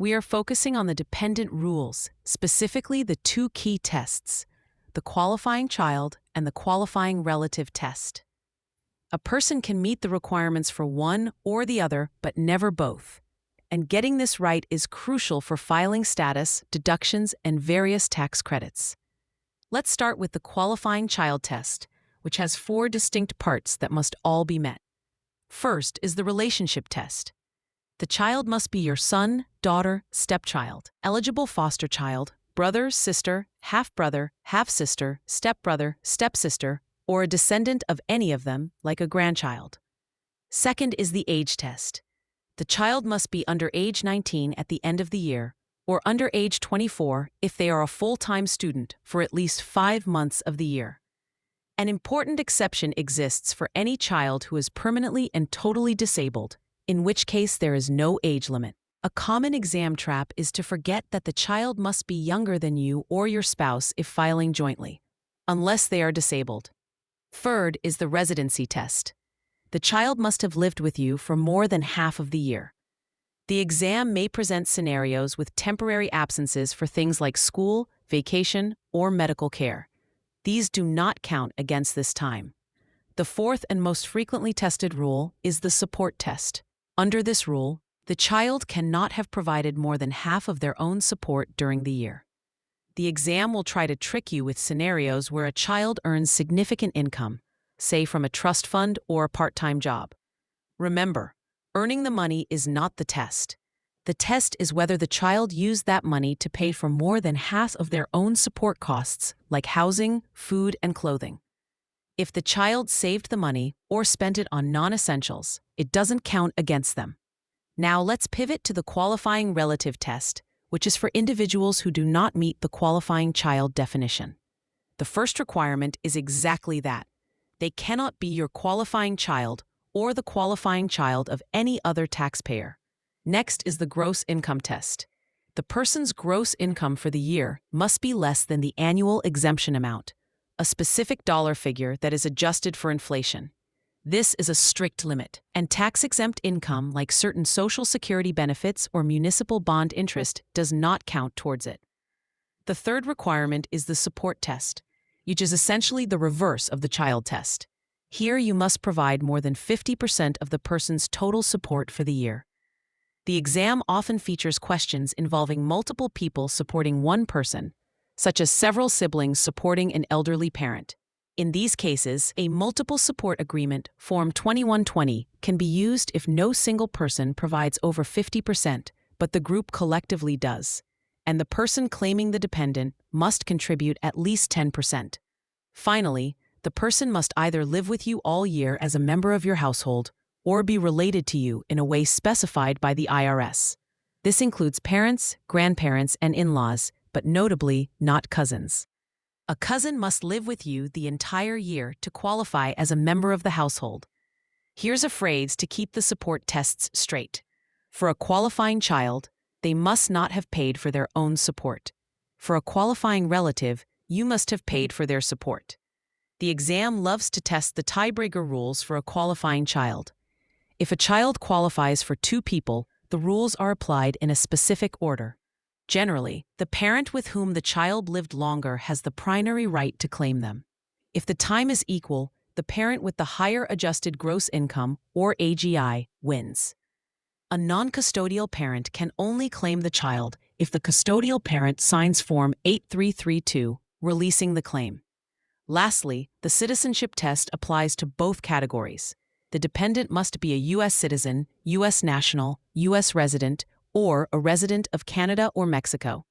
we are focusing on the dependent rules, specifically the two key tests, the qualifying child and the qualifying relative test. A person can meet the requirements for one or the other, but never both. And getting this right is crucial for filing status, deductions, and various tax credits. Let's start with the qualifying child test, which has 4 distinct parts that must all be met. First is the relationship test. The child must be your son, daughter, stepchild, eligible foster child, brother, sister, half-brother, half-sister, stepbrother, stepsister, or a descendant of any of them, like a grandchild. Second is the age test. The child must be under age 19 at the end of the year, or under age 24 if they are a full-time student for at least 5 months of the year. An important exception exists for any child who is permanently and totally disabled, in which case there is no age limit. A common exam trap is to forget that the child must be younger than you or your spouse if filing jointly, unless they are disabled. Third is the residency test. The child must have lived with you for more than half of the year. The exam may present scenarios with temporary absences for things like school, vacation, or medical care. These do not count against this time. The fourth and most frequently tested rule is the support test. Under this rule, the child cannot have provided more than half of their own support during the year. The exam will try to trick you with scenarios where a child earns significant income, say from a trust fund or a part-time job. Remember, earning the money is not the test. The test is whether the child used that money to pay for more than half of their own support costs, like housing, food, and clothing. If the child saved the money or spent it on non-essentials, it doesn't count against them. Now let's pivot to the qualifying relative test, which is for individuals who do not meet the qualifying child definition. The first requirement is exactly that. They cannot be your qualifying child or the qualifying child of any other taxpayer. Next is the gross income test. The person's gross income for the year must be less than the annual exemption amount, a specific dollar figure that is adjusted for inflation. This is a strict limit, and tax-exempt income like certain Social Security benefits or municipal bond interest does not count towards it. The third requirement is the support test, which is essentially the reverse of the child test. Here you must provide more than 50% of the person's total support for the year. The exam often features questions involving multiple people supporting one person, such as several siblings supporting an elderly parent. In these cases, a multiple support agreement, Form 2120, can be used if no single person provides over 50%, but the group collectively does, and the person claiming the dependent must contribute at least 10%. Finally, the person must either live with you all year as a member of your household or be related to you in a way specified by the IRS. This includes parents, grandparents, and in-laws, but notably not cousins. A cousin must live with you the entire year to qualify as a member of the household. Here's a phrase to keep the support tests straight. For a qualifying child, they must not have paid for their own support. For a qualifying relative, you must have paid for their support. The exam loves to test the tiebreaker rules for a qualifying child. If a child qualifies for 2 people, the rules are applied in a specific order. Generally, the parent with whom the child lived longer has the primary right to claim them. If the time is equal, the parent with the higher adjusted gross income, or AGI, wins. A non-custodial parent can only claim the child if the custodial parent signs Form 8332, releasing the claim. Lastly, the citizenship test applies to both categories. The dependent must be a U.S. citizen, U.S. national, U.S. resident, or a resident of Canada or Mexico.